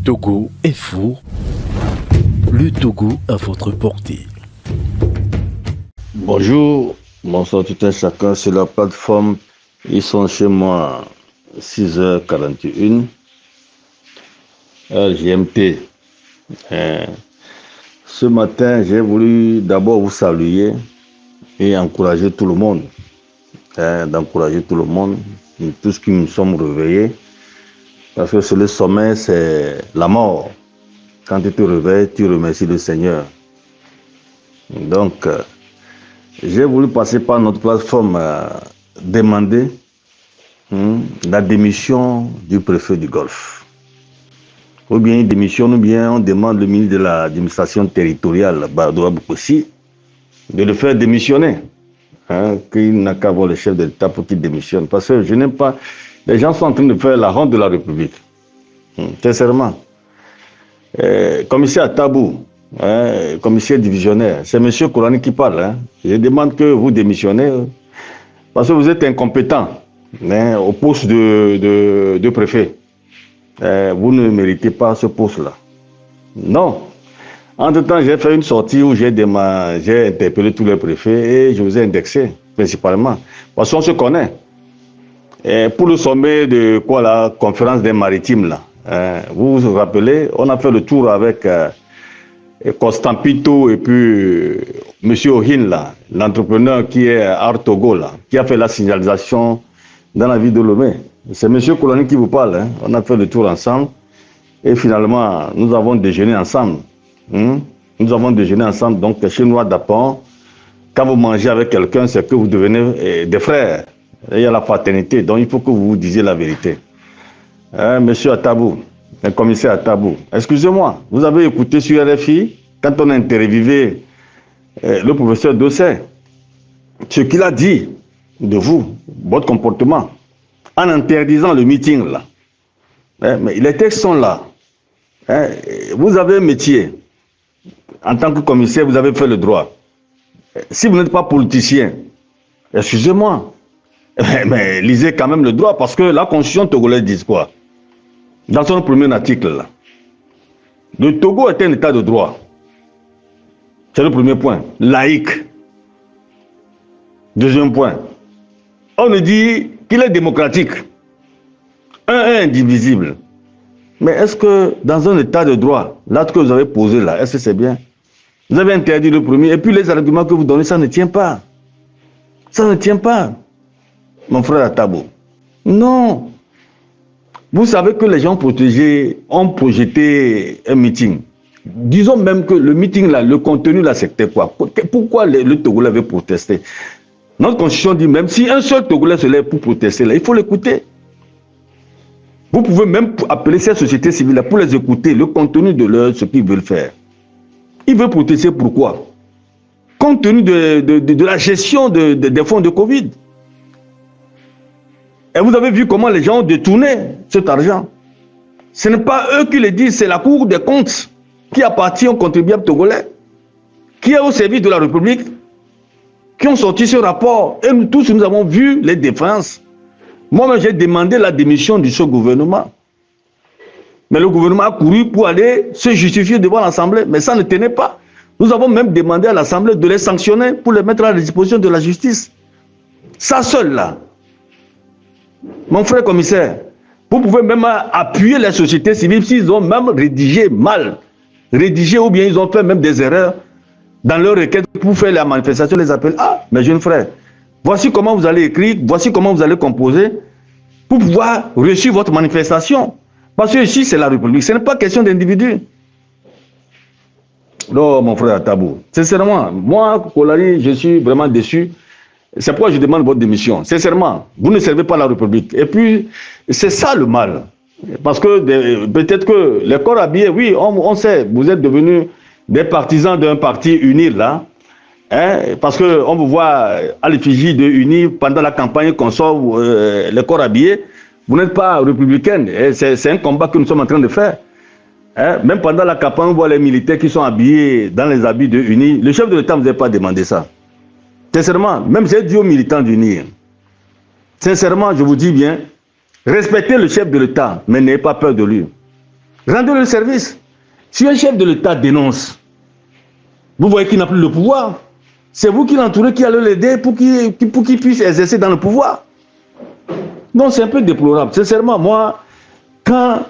Togo est fou. Le Togo à votre portée. Bonjour, bonsoir tout un chacun sur la plateforme. Ils sont chez moi 6h41, heure GMT. Ce matin, j'ai voulu d'abord vous saluer et encourager tout le monde. D'encourager tout le monde, tous qui nous sommes réveillés. Parce que sur le sommet, c'est la mort. Quand tu te réveilles, tu remercies le Seigneur. Donc, j'ai voulu passer par notre plateforme demander la démission du préfet du Golfe. Ou bien il démissionne, ou bien on demande le ministre de l'administration territoriale, Bardoua Boukossi, de le faire démissionner. Qu'il n'a qu'à voir le chef de l'État pour qu'il démissionne. Parce que je n'aime pas... Les gens sont en train de faire la honte de la République. Sincèrement. Commissaire Tabou, commissaire divisionnaire, c'est M. Kourani qui parle. Je demande que vous démissionnez parce que vous êtes incompétent au poste de préfet. Vous ne méritez pas ce poste-là. Non. Entre-temps, j'ai fait une sortie où j'ai interpellé tous les préfets et je vous ai indexé, principalement. Parce qu'on se connaît. Et pour le sommet de quoi la conférence des maritimes, là, vous vous rappelez, on a fait le tour avec Constant Pito et puis M. Ohin, là, l'entrepreneur qui est à Artogo, là, qui a fait la signalisation dans la ville de Lomé. C'est M. Koulani qui vous parle. On a fait le tour ensemble et finalement, nous avons déjeuné ensemble. Nous avons déjeuné ensemble, donc chez nous à Dapon. Quand vous mangez avec quelqu'un, c'est que vous devenez des frères. Il y a la fraternité, donc il faut que vous vous disiez la vérité. Monsieur Atabou, le commissaire Atabou, excusez-moi, vous avez écouté sur RFI, quand on a interviewé le professeur Dossé, ce qu'il a dit de vous, votre comportement, en interdisant le meeting là. Mais les textes sont là. Vous avez un métier. En tant que commissaire, vous avez fait le droit. Si vous n'êtes pas politicien, excusez-moi, mais lisez quand même le droit, parce que la constitution togolaise dit quoi? Dans son premier article, là, le Togo est un état de droit. C'est le premier point. Laïque. Deuxième point. On nous dit qu'il est démocratique. Indivisible. Mais est-ce que dans un état de droit, l'acte que vous avez posé là, est-ce que c'est bien? Vous avez interdit le premier, et puis les arguments que vous donnez, ça ne tient pas. Ça ne tient pas. Mon frère Atabou. Non. Vous savez que les gens protégés ont projeté un meeting. Disons même que le meeting là, le contenu là, c'était quoi? Pourquoi le Togolais avait protesté? Notre constitution dit même si un seul Togolais se lève pour protester là, il faut l'écouter. Vous pouvez même appeler ces sociétés civiles là pour les écouter, le contenu de ce qu'ils veulent faire. Ils veulent protester pourquoi? Compte tenu de la gestion des fonds de Covid. Et vous avez vu comment les gens ont détourné cet argent. Ce n'est pas eux qui le disent, c'est la Cour des comptes qui appartient aux contribuables togolais, qui est au service de la République, qui ont sorti ce rapport. Et nous tous, nous avons vu les défenses. Moi-même, j'ai demandé la démission de ce gouvernement. Mais le gouvernement a couru pour aller se justifier devant l'Assemblée. Mais ça ne tenait pas. Nous avons même demandé à l'Assemblée de les sanctionner pour les mettre à la disposition de la justice. Ça seul là. Mon frère commissaire, vous pouvez même appuyer les sociétés civiles s'ils ont même rédigé mal. Rédigé ou bien ils ont fait même des erreurs dans leur requête pour faire la manifestation, les appels. Ah, mes jeunes frères, voici comment vous allez écrire, voici comment vous allez composer pour pouvoir réussir votre manifestation. Parce que ici, c'est la République, ce n'est pas question d'individu. Non, mon frère Tabou, sincèrement, moi, Kolari, je suis vraiment déçu. C'est pourquoi je demande votre démission. Sincèrement, vous ne servez pas la République. Et puis, c'est ça le mal. Parce que peut-être que les corps habillés, oui, on sait, vous êtes devenus des partisans d'un parti uni là. Parce qu'on vous voit à l'effigie de Uni pendant la campagne qu'on sort les corps habillés. Vous n'êtes pas républicaine. C'est un combat que nous sommes en train de faire. Même pendant la campagne, on voit les militaires qui sont habillés dans les habits de Uni. Le chef de l'État ne vous a pas demandé ça. Sincèrement, même j'ai dit aux militants d'Unir, sincèrement, je vous dis bien, respectez le chef de l'État, mais n'ayez pas peur de lui. Rendez-le service. Si un chef de l'État dénonce, vous voyez qu'il n'a plus le pouvoir, c'est vous qui l'entourez, qui allez l'aider pour qu'il puisse exercer dans le pouvoir. Donc c'est un peu déplorable. Sincèrement, moi, quand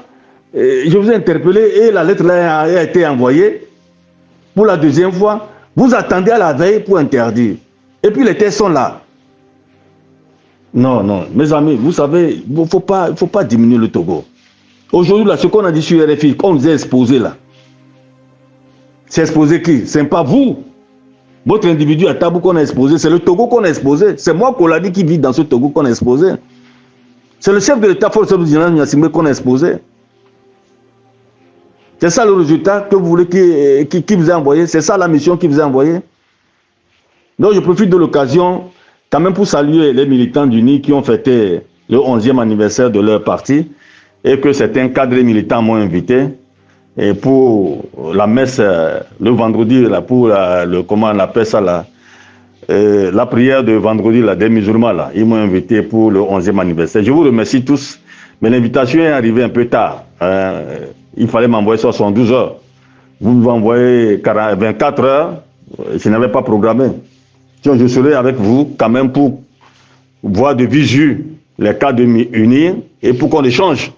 je vous ai interpellé et la lettre là a été envoyée pour la deuxième fois, vous attendez à la veille pour interdire. Et puis les tests sont là. Non, non, mes amis, vous savez, il ne faut pas diminuer le Togo. Aujourd'hui, là, ce qu'on a dit sur RFI, qu'on nous a exposé là, c'est exposé qui? Ce n'est pas vous. Votre individu à Tabou qu'on a exposé, c'est le Togo qu'on a exposé. C'est moi, Koladi, qui vit dans ce Togo qu'on a exposé. C'est le chef de l'État, Force Générale Niassimé, qu'on a exposé. C'est ça le résultat que vous voulez qui vous a envoyé. C'est ça la mission qui vous a envoyé. Donc je profite de l'occasion quand même pour saluer les militants d'UNI qui ont fêté le 11e anniversaire de leur parti et que certains cadres militants m'ont invité et pour la messe le vendredi là, pour comment on appelle ça là, la prière de vendredi là, des musulmans là, ils m'ont invité pour le 11e anniversaire. Je vous remercie tous, mais l'invitation est arrivée un peu tard. Il fallait m'envoyer 72 heures. Vous m'envoyez 24 heures, je n'avais pas programmé. Je serai avec vous quand même pour voir de visu les cas de unir et pour qu'on échange,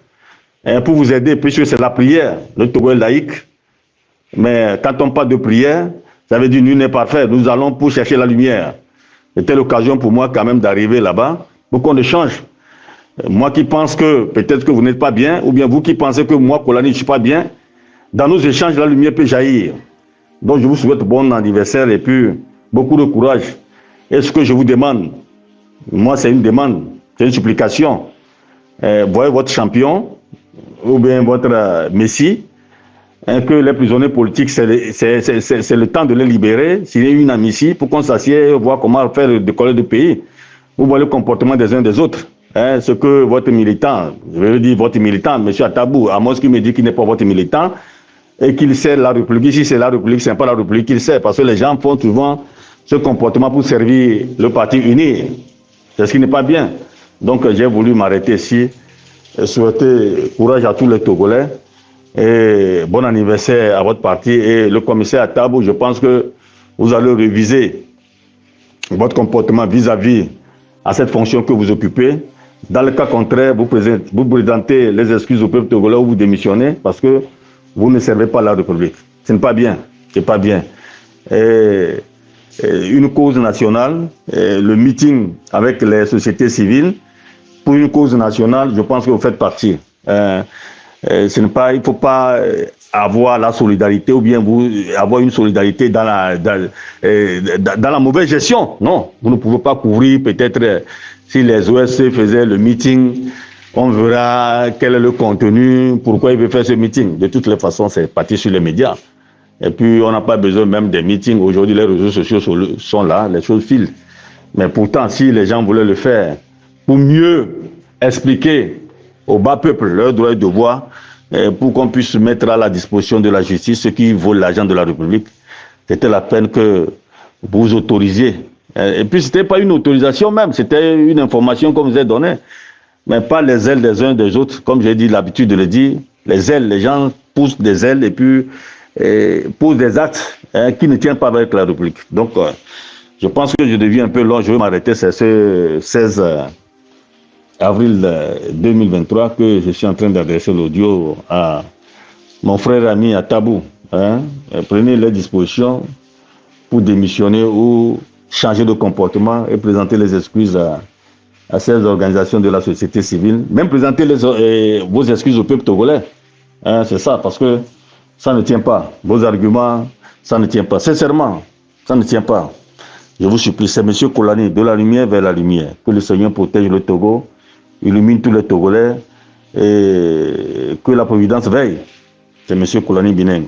pour vous aider, puisque c'est la prière. Le Togo est laïque, mais quand on parle de prière, ça veut dire nul n'est parfait. Nous allons pour chercher la lumière. C'était l'occasion pour moi quand même d'arriver là-bas pour qu'on échange. Moi qui pense que peut-être que vous n'êtes pas bien, ou bien vous qui pensez que moi, Kolani, je ne suis pas bien, dans nos échanges, la lumière peut jaillir. Donc je vous souhaite bon anniversaire et puis beaucoup de courage. Et ce que je vous demande, moi c'est une demande, c'est une supplication. Voyez votre champion, ou bien votre messie, que les prisonniers politiques, c'est le temps de les libérer, s'il y a une amnistie, pour qu'on s'assied, voir comment faire décoller le pays. Vous voyez le comportement des uns des autres. Ce que votre militant, je veux dire votre militant, M. Atabou, Amos qui me dit qu'il n'est pas votre militant, et qu'il sait la République. Si c'est la République, ce n'est pas la République qu'il sait, parce que les gens font souvent ce comportement pour servir le parti uni. C'est ce qui n'est pas bien. Donc j'ai voulu m'arrêter ici, souhaiter courage à tous les Togolais, et bon anniversaire à votre parti. Et le commissaire Atabou, je pense que vous allez réviser votre comportement vis-à-vis à cette fonction que vous occupez. Dans le cas contraire, vous présentez les excuses au peuple togolais ou vous démissionnez parce que vous ne servez pas la République. Ce n'est pas bien. C'est pas bien. Une cause nationale, le meeting avec les sociétés civiles, pour une cause nationale, je pense que vous faites partie. Il ne faut pas avoir la solidarité ou bien avoir une solidarité dans la mauvaise gestion. Non, vous ne pouvez pas couvrir peut-être si les OSC faisaient le meeting, on verra quel est le contenu, pourquoi il veut faire ce meeting. De toutes les façons, c'est parti sur les médias. Et puis, on n'a pas besoin même des meetings. Aujourd'hui, les réseaux sociaux sont là, les choses filent. Mais pourtant, si les gens voulaient le faire pour mieux expliquer au bas peuple leurs droits et devoirs, pour qu'on puisse mettre à la disposition de la justice ce qui vaut l'argent de la République, c'était la peine que vous autorisiez. Et puis, ce n'était pas une autorisation même, c'était une information qu'on vous a donnée. Mais pas les ailes des uns des autres, comme j'ai dit l'habitude de le dire. Les ailes, les gens poussent des ailes et puis posent des actes qui ne tiennent pas avec la République. Donc, je pense que je deviens un peu long, je vais m'arrêter, c'est ce 16 avril 2023 que je suis en train d'adresser l'audio à mon frère ami Atabou. Prenez les dispositions pour démissionner ou changer de comportement et présenter les excuses à ces organisations de la société civile. Même présenter vos excuses au peuple togolais. C'est ça, parce que ça ne tient pas. Vos arguments, ça ne tient pas. Sincèrement, ça ne tient pas. Je vous supplie, c'est M. Kolani, de la lumière vers la lumière. Que le Seigneur protège le Togo, illumine tous les Togolais et que la Providence veille. C'est M. Kolani Bineng.